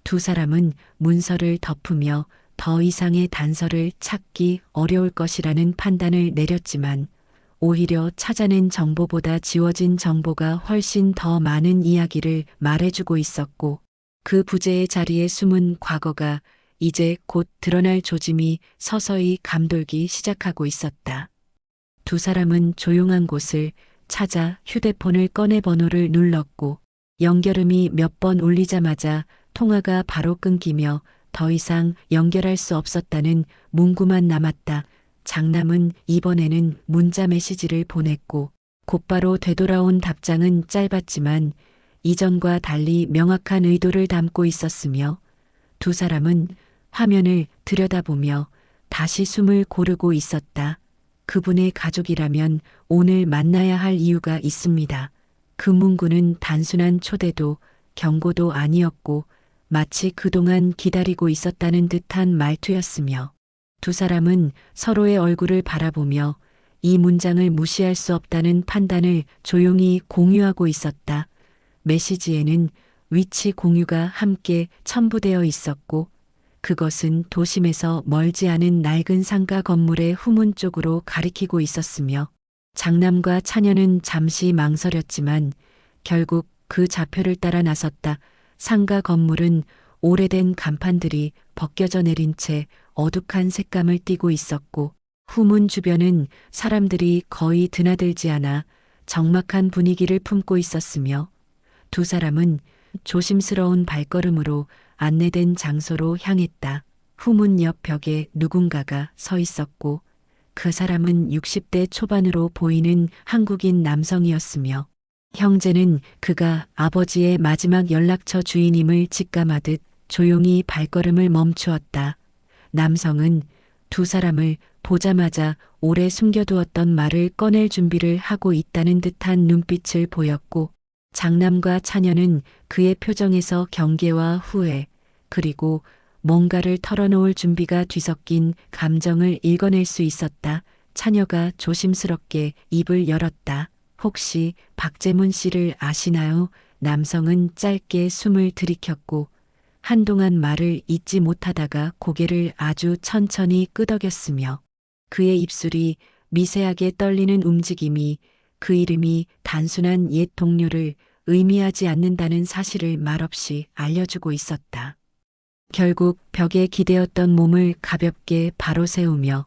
두 사람은 문서를 덮으며 더 이상의 단서를 찾기 어려울 것이라는 판단을 내렸지만 오히려 찾아낸 정보보다 지워진 정보가 훨씬 더 많은 이야기를 말해주고 있었고 그 부재의 자리에 숨은 과거가 이제 곧 드러날 조짐이 서서히 감돌기 시작하고 있었다. 두 사람은 조용한 곳을 찾아 휴대폰을 꺼내 번호를 눌렀고 연결음이 몇 번 울리자마자 통화가 바로 끊기며 더 이상 연결할 수 없었다는 문구만 남았다. 장남은 이번에는 문자 메시지를 보냈고 곧바로 되돌아온 답장은 짧았지만 이전과 달리 명확한 의도를 담고 있었으며 두 사람은 화면을 들여다보며 다시 숨을 고르고 있었다. 그분의 가족이라면 오늘 만나야 할 이유가 있습니다. 그 문구는 단순한 초대도 경고도 아니었고 마치 그동안 기다리고 있었다는 듯한 말투였으며 두 사람은 서로의 얼굴을 바라보며 이 문장을 무시할 수 없다는 판단을 조용히 공유하고 있었다. 메시지에는 위치 공유가 함께 첨부되어 있었고 그것은 도심에서 멀지 않은 낡은 상가 건물의 후문 쪽으로 가리키고 있었으며 장남과 차녀는 잠시 망설였지만 결국 그 좌표를 따라 나섰다. 상가 건물은 오래된 간판들이 벗겨져 내린 채 어둑한 색감을 띠고 있었고 후문 주변은 사람들이 거의 드나들지 않아 적막한 분위기를 품고 있었으며 두 사람은 조심스러운 발걸음으로 안내된 장소로 향했다. 후문 옆 벽에 누군가가 서 있었고 그 사람은 60대 초반으로 보이는 한국인 남성이었으며 형제는 그가 아버지의 마지막 연락처 주인임을 직감하듯 조용히 발걸음을 멈추었다. 남성은 두 사람을 보자마자 오래 숨겨두었던 말을 꺼낼 준비를 하고 있다는 듯한 눈빛을 보였고 장남과 차녀는 그의 표정에서 경계와 후회, 그리고 뭔가를 털어놓을 준비가 뒤섞인 감정을 읽어낼 수 있었다. 차녀가 조심스럽게 입을 열었다. 혹시 박재문 씨를 아시나요? 남성은 짧게 숨을 들이켰고 한동안 말을 잇지 못하다가 고개를 아주 천천히 끄덕였으며 그의 입술이 미세하게 떨리는 움직임이 그 이름이 단순한 옛 동료를 의미하지 않는다는 사실을 말없이 알려주고 있었다. 결국 벽에 기대었던 몸을 가볍게 바로 세우며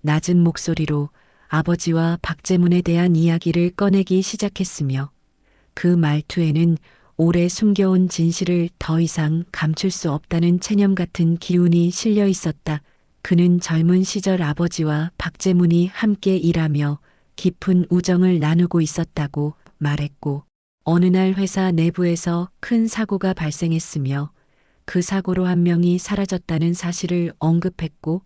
낮은 목소리로 아버지와 박재문에 대한 이야기를 꺼내기 시작했으며 그 말투에는 오래 숨겨온 진실을 더 이상 감출 수 없다는 체념 같은 기운이 실려 있었다. 그는 젊은 시절 아버지와 박재문이 함께 일하며 깊은 우정을 나누고 있었다고 말했고 어느 날 회사 내부에서 큰 사고가 발생했으며 그 사고로 한 명이 사라졌다는 사실을 언급했고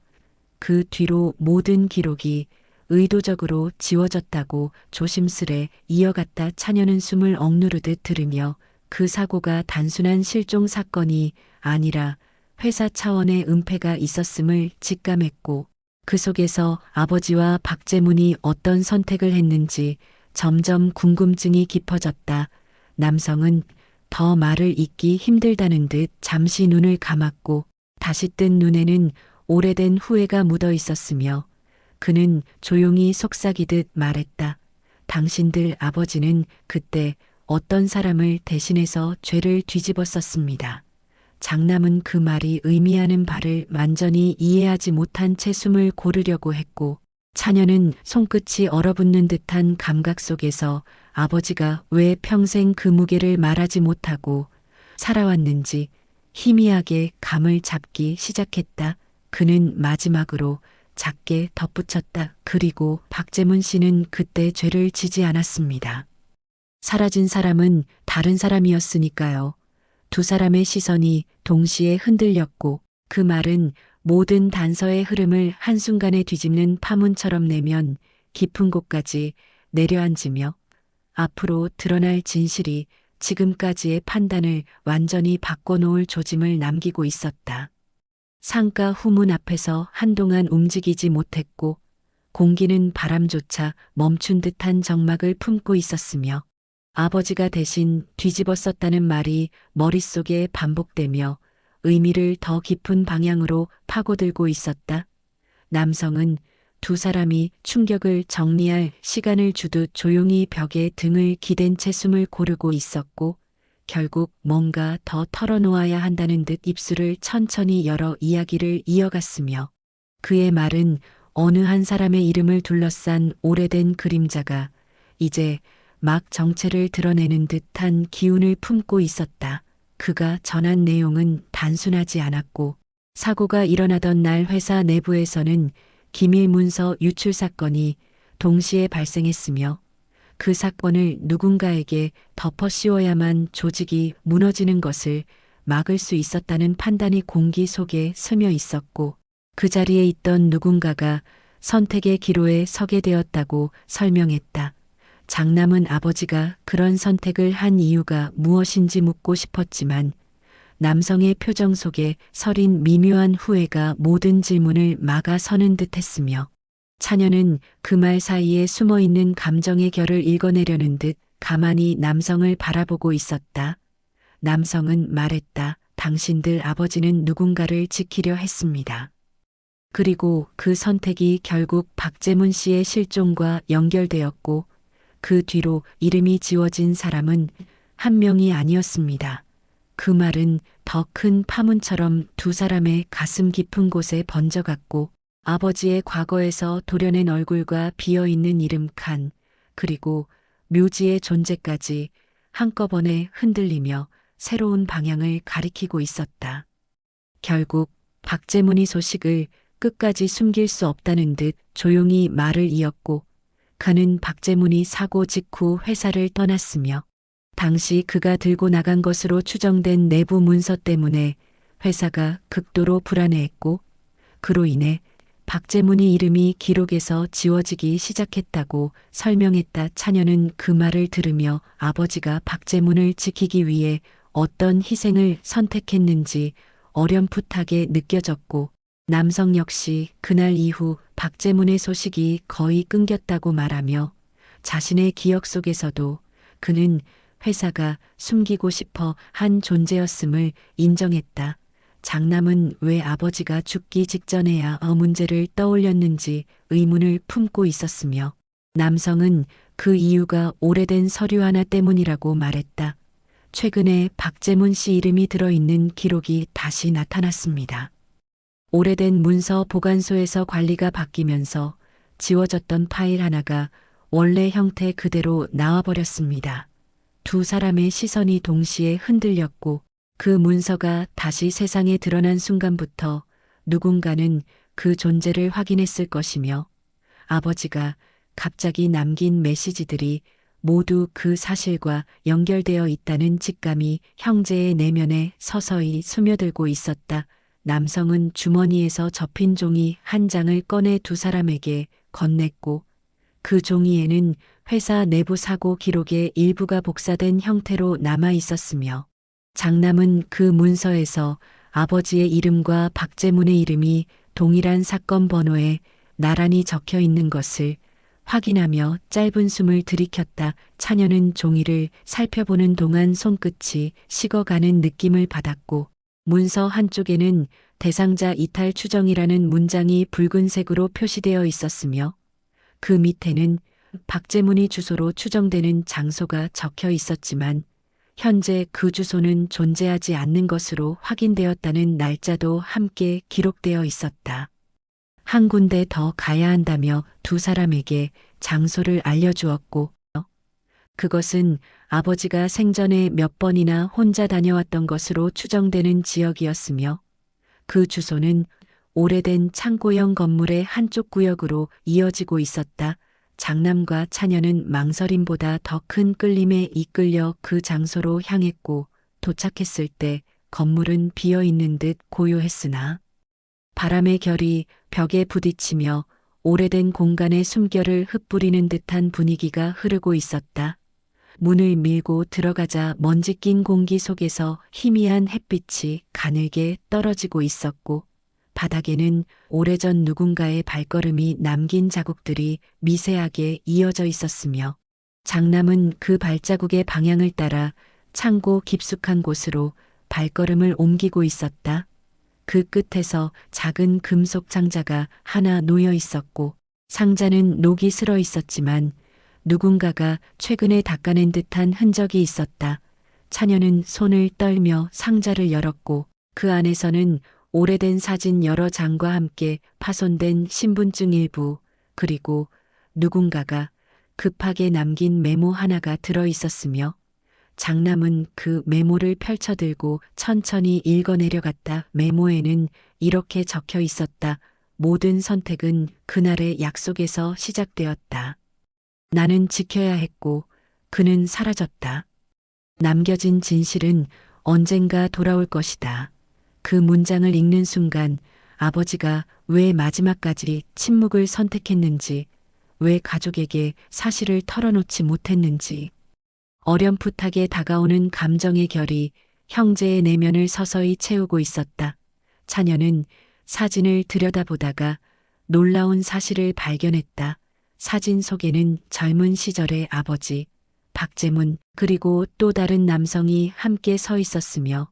그 뒤로 모든 기록이 의도적으로 지워졌다고 조심스레 이어갔다. 차녀는 숨을 억누르듯 들으며 그 사고가 단순한 실종 사건이 아니라 회사 차원의 은폐가 있었음을 직감했고 그 속에서 아버지와 박재문이 어떤 선택을 했는지 점점 궁금증이 깊어졌다. 남성은 더 말을 잇기 힘들다는 듯 잠시 눈을 감았고 다시 뜬 눈에는 오래된 후회가 묻어 있었으며 그는 조용히 속삭이듯 말했다. 당신들 아버지는 그때 어떤 사람을 대신해서 죄를 뒤집었었습니다. 장남은 그 말이 의미하는 바를 완전히 이해하지 못한 채 숨을 고르려고 했고 차녀는 손끝이 얼어붙는 듯한 감각 속에서 아버지가 왜 평생 그 무게를 말하지 못하고 살아왔는지 희미하게 감을 잡기 시작했다. 그는 마지막으로 작게 덧붙였다. 그리고 박재문 씨는 그때 죄를 지지 않았습니다. 사라진 사람은 다른 사람이었으니까요. 두 사람의 시선이 동시에 흔들렸고 그 말은 모든 단서의 흐름을 한순간에 뒤집는 파문처럼 내면 깊은 곳까지 내려앉으며 앞으로 드러날 진실이 지금까지의 판단을 완전히 바꿔놓을 조짐을 남기고 있었다. 상가 후문 앞에서 한동안 움직이지 못했고 공기는 바람조차 멈춘 듯한 적막을 품고 있었으며 아버지가 대신 뒤집었었다는 말이 머릿속에 반복되며 의미를 더 깊은 방향으로 파고들고 있었다. 남성은 두 사람이 충격을 정리할 시간을 주듯 조용히 벽에 등을 기댄 채 숨을 고르고 있었고 결국 뭔가 더 털어놓아야 한다는 듯 입술을 천천히 열어 이야기를 이어갔으며 그의 말은 어느 한 사람의 이름을 둘러싼 오래된 그림자가 이제 막 정체를 드러내는 듯한 기운을 품고 있었다. 그가 전한 내용은 단순하지 않았고 사고가 일어나던 날 회사 내부에서는 기밀 문서 유출 사건이 동시에 발생했으며 그 사건을 누군가에게 덮어 씌워야만 조직이 무너지는 것을 막을 수 있었다는 판단이 공기 속에 스며 있었고 그 자리에 있던 누군가가 선택의 기로에 서게 되었다고 설명했다. 장남은 아버지가 그런 선택을 한 이유가 무엇인지 묻고 싶었지만 남성의 표정 속에 서린 미묘한 후회가 모든 질문을 막아서는 듯했으며 차녀는 그 말 사이에 숨어있는 감정의 결을 읽어내려는 듯 가만히 남성을 바라보고 있었다. 남성은 말했다. 당신들 아버지는 누군가를 지키려 했습니다. 그리고 그 선택이 결국 박재문 씨의 실종과 연결되었고 그 뒤로 이름이 지워진 사람은 한 명이 아니었습니다. 그 말은 더 큰 파문처럼 두 사람의 가슴 깊은 곳에 번져갔고 아버지의 과거에서 도려낸 얼굴과 비어있는 이름 칸 그리고 묘지의 존재까지 한꺼번에 흔들리며 새로운 방향을 가리키고 있었다. 결국 박재문이 소식을 끝까지 숨길 수 없다는 듯 조용히 말을 이었고 그는 박재문이 사고 직후 회사를 떠났으며 당시 그가 들고 나간 것으로 추정된 내부 문서 때문에 회사가 극도로 불안해했고 그로 인해 박재문의 이름이 기록에서 지워지기 시작했다고 설명했다. 차녀는 그 말을 들으며 아버지가 박재문을 지키기 위해 어떤 희생을 선택했는지 어렴풋하게 느껴졌고, 남성 역시 그날 이후 박재문의 소식이 거의 끊겼다고 말하며 자신의 기억 속에서도 그는 회사가 숨기고 싶어 한 존재였음을 인정했다. 장남은 왜 아버지가 죽기 직전에야 문제를 떠올렸는지 의문을 품고 있었으며, 남성은 그 이유가 오래된 서류 하나 때문이라고 말했다. 최근에 박재문 씨 이름이 들어있는 기록이 다시 나타났습니다. 오래된 문서 보관소에서 관리가 바뀌면서 지워졌던 파일 하나가 원래 형태 그대로 나와버렸습니다. 두 사람의 시선이 동시에 흔들렸고, 그 문서가 다시 세상에 드러난 순간부터 누군가는 그 존재를 확인했을 것이며, 아버지가 갑자기 남긴 메시지들이 모두 그 사실과 연결되어 있다는 직감이 형제의 내면에 서서히 스며들고 있었다. 남성은 주머니에서 접힌 종이 한 장을 꺼내 두 사람에게 건넸고, 그 종이에는 회사 내부 사고 기록의 일부가 복사된 형태로 남아 있었으며, 장남은 그 문서에서 아버지의 이름과 박재문의 이름이 동일한 사건 번호에 나란히 적혀 있는 것을 확인하며 짧은 숨을 들이켰다. 차녀는 종이를 살펴보는 동안 손끝이 식어가는 느낌을 받았고, 문서 한쪽에는 대상자 이탈 추정이라는 문장이 붉은색으로 표시되어 있었으며, 그 밑에는 박재문이 주소로 추정되는 장소가 적혀 있었지만, 현재 그 주소는 존재하지 않는 것으로 확인되었다는 날짜도 함께 기록되어 있었다. 한 군데 더 가야 한다며 두 사람에게 장소를 알려주었고, 그것은 아버지가 생전에 몇 번이나 혼자 다녀왔던 것으로 추정되는 지역이었으며, 그 주소는 오래된 창고형 건물의 한쪽 구역으로 이어지고 있었다. 장남과 차녀는 망설임보다 더 큰 끌림에 이끌려 그 장소로 향했고, 도착했을 때 건물은 비어 있는 듯 고요했으나 바람의 결이 벽에 부딪히며 오래된 공간의 숨결을 흩뿌리는 듯한 분위기가 흐르고 있었다. 문을 밀고 들어가자 먼지 낀 공기 속에서 희미한 햇빛이 가늘게 떨어지고 있었고, 바닥에는 오래전 누군가의 발걸음이 남긴 자국들이 미세하게 이어져 있었으며, 장남은 그 발자국의 방향을 따라 창고 깊숙한 곳으로 발걸음을 옮기고 있었다. 그 끝에서 작은 금속 상자가 하나 놓여 있었고, 상자는 녹이 슬어 있었지만 누군가가 최근에 닦아낸 듯한 흔적이 있었다. 차녀는 손을 떨며 상자를 열었고, 그 안에서는 오래된 사진 여러 장과 함께 파손된 신분증 일부, 그리고 누군가가 급하게 남긴 메모 하나가 들어 있었으며, 장남은 그 메모를 펼쳐들고 천천히 읽어내려갔다. 메모에는 이렇게 적혀 있었다. 모든 선택은 그날의 약속에서 시작되었다. 나는 지켜야 했고 그는 사라졌다. 남겨진 진실은 언젠가 돌아올 것이다. 그 문장을 읽는 순간 아버지가 왜 마지막까지 침묵을 선택했는지, 왜 가족에게 사실을 털어놓지 못했는지, 어렴풋하게 다가오는 감정의 결이 형제의 내면을 서서히 채우고 있었다. 차녀는 사진을 들여다보다가 놀라운 사실을 발견했다. 사진 속에는 젊은 시절의 아버지, 박재문, 그리고 또 다른 남성이 함께 서 있었으며,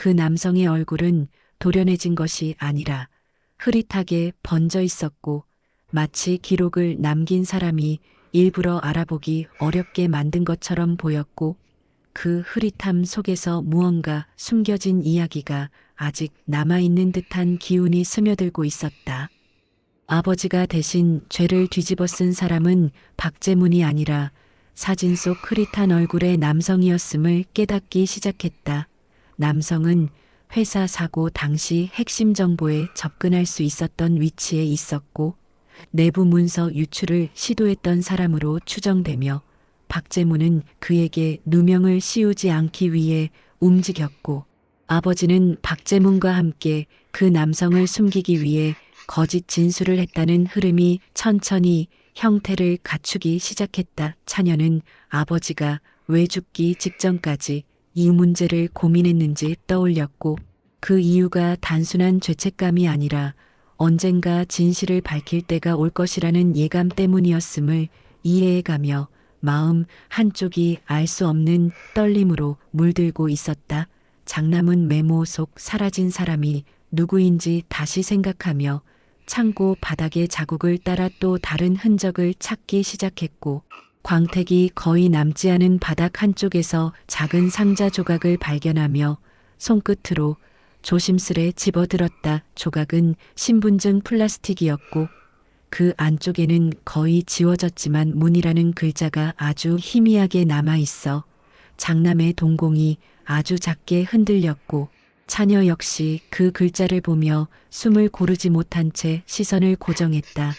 그 남성의 얼굴은 도련해진 것이 아니라 흐릿하게 번져 있었고, 마치 기록을 남긴 사람이 일부러 알아보기 어렵게 만든 것처럼 보였고, 그 흐릿함 속에서 무언가 숨겨진 이야기가 아직 남아있는 듯한 기운이 스며들고 있었다. 아버지가 대신 죄를 뒤집어 쓴 사람은 박재문이 아니라 사진 속 흐릿한 얼굴의 남성이었음을 깨닫기 시작했다. 남성은 회사 사고 당시 핵심 정보에 접근할 수 있었던 위치에 있었고, 내부 문서 유출을 시도했던 사람으로 추정되며, 박재문은 그에게 누명을 씌우지 않기 위해 움직였고, 아버지는 박재문과 함께 그 남성을 숨기기 위해 거짓 진술을 했다는 흐름이 천천히 형태를 갖추기 시작했다. 차녀는 아버지가 왜 죽기 직전까지 이 문제를 고민했는지 떠올렸고 그 이유가 단순한 죄책감이 아니라 언젠가 진실을 밝힐 때가 올 것이라는 예감 때문이었음을 이해해가며 마음 한쪽이 알 수 없는 떨림으로 물들고 있었다. 장남은 메모 속 사라진 사람이 누구인지 다시 생각하며 창고 바닥의 자국을 따라 또 다른 흔적을 찾기 시작했고 광택이 거의 남지 않은 바닥 한쪽에서 작은 상자 조각을 발견하며 손끝으로 조심스레 집어들었다. 조각은 신분증 플라스틱이었고 그 안쪽에는 거의 지워졌지만 문이라는 글자가 아주 희미하게 남아있어 장남의 동공이 아주 작게 흔들렸고 차녀 역시 그 글자를 보며 숨을 고르지 못한 채 시선을 고정했다.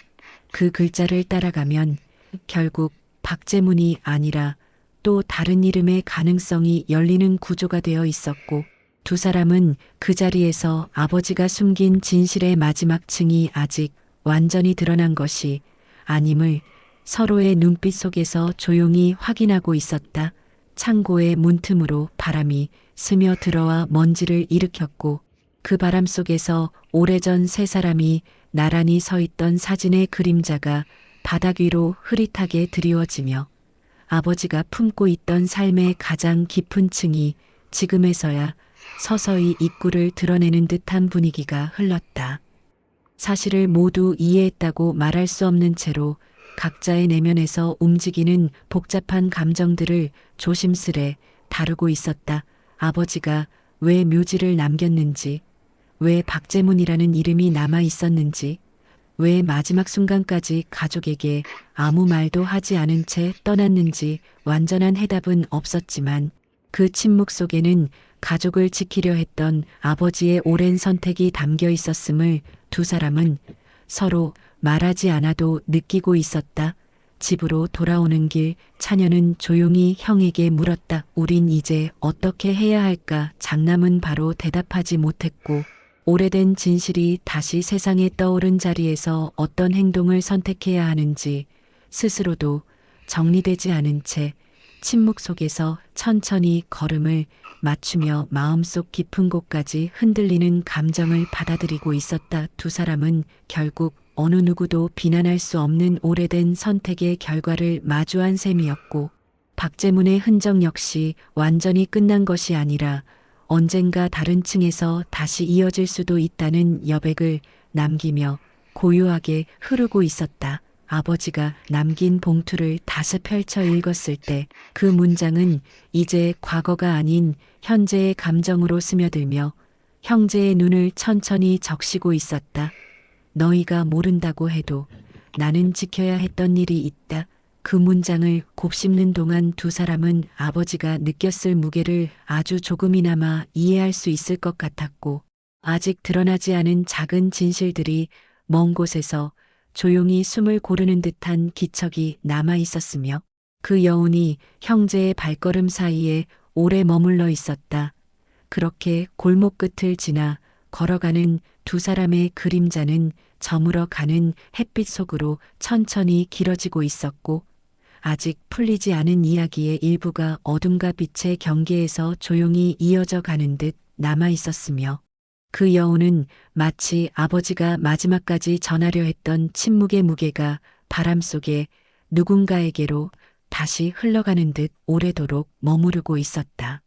그 글자를 따라가면 결국 박재문이 아니라 또 다른 이름의 가능성이 열리는 구조가 되어 있었고 두 사람은 그 자리에서 아버지가 숨긴 진실의 마지막 층이 아직 완전히 드러난 것이 아님을 서로의 눈빛 속에서 조용히 확인하고 있었다. 창고의 문틈으로 바람이 스며 들어와 먼지를 일으켰고 그 바람 속에서 오래전 세 사람이 나란히 서 있던 사진의 그림자가 바닥 위로 흐릿하게 드리워지며 아버지가 품고 있던 삶의 가장 깊은 층이 지금에서야 서서히 입구를 드러내는 듯한 분위기가 흘렀다. 사실을 모두 이해했다고 말할 수 없는 채로 각자의 내면에서 움직이는 복잡한 감정들을 조심스레 다루고 있었다. 아버지가 왜 묘지를 남겼는지, 왜 박재문이라는 이름이 남아 있었는지, 왜 마지막 순간까지 가족에게 아무 말도 하지 않은 채 떠났는지 완전한 해답은 없었지만 그 침묵 속에는 가족을 지키려 했던 아버지의 오랜 선택이 담겨 있었음을 두 사람은 서로 말하지 않아도 느끼고 있었다. 집으로 돌아오는 길 차녀는 조용히 형에게 물었다. 우린 이제 어떻게 해야 할까? 장남은 바로 대답하지 못했고 오래된 진실이 다시 세상에 떠오른 자리에서 어떤 행동을 선택해야 하는지 스스로도 정리되지 않은 채 침묵 속에서 천천히 걸음을 맞추며 마음속 깊은 곳까지 흔들리는 감정을 받아들이고 있었다. 두 사람은 결국 어느 누구도 비난할 수 없는 오래된 선택의 결과를 마주한 셈이었고 박재문의 흔적 역시 완전히 끝난 것이 아니라 언젠가 다른 층에서 다시 이어질 수도 있다는 여백을 남기며 고요하게 흐르고 있었다. 아버지가 남긴 봉투를 다시 펼쳐 읽었을 때 그 문장은 이제 과거가 아닌 현재의 감정으로 스며들며 형제의 눈을 천천히 적시고 있었다. 너희가 모른다고 해도 나는 지켜야 했던 일이 있다. 그 문장을 곱씹는 동안 두 사람은 아버지가 느꼈을 무게를 아주 조금이나마 이해할 수 있을 것 같았고 아직 드러나지 않은 작은 진실들이 먼 곳에서 조용히 숨을 고르는 듯한 기척이 남아 있었으며 그 여운이 형제의 발걸음 사이에 오래 머물러 있었다. 그렇게 골목 끝을 지나 걸어가는 두 사람의 그림자는 저물어 가는 햇빛 속으로 천천히 길어지고 있었고 아직 풀리지 않은 이야기의 일부가 어둠과 빛의 경계에서 조용히 이어져 가는 듯 남아 있었으며 그 여운은 마치 아버지가 마지막까지 전하려 했던 침묵의 무게가 바람 속에 누군가에게로 다시 흘러가는 듯 오래도록 머무르고 있었다.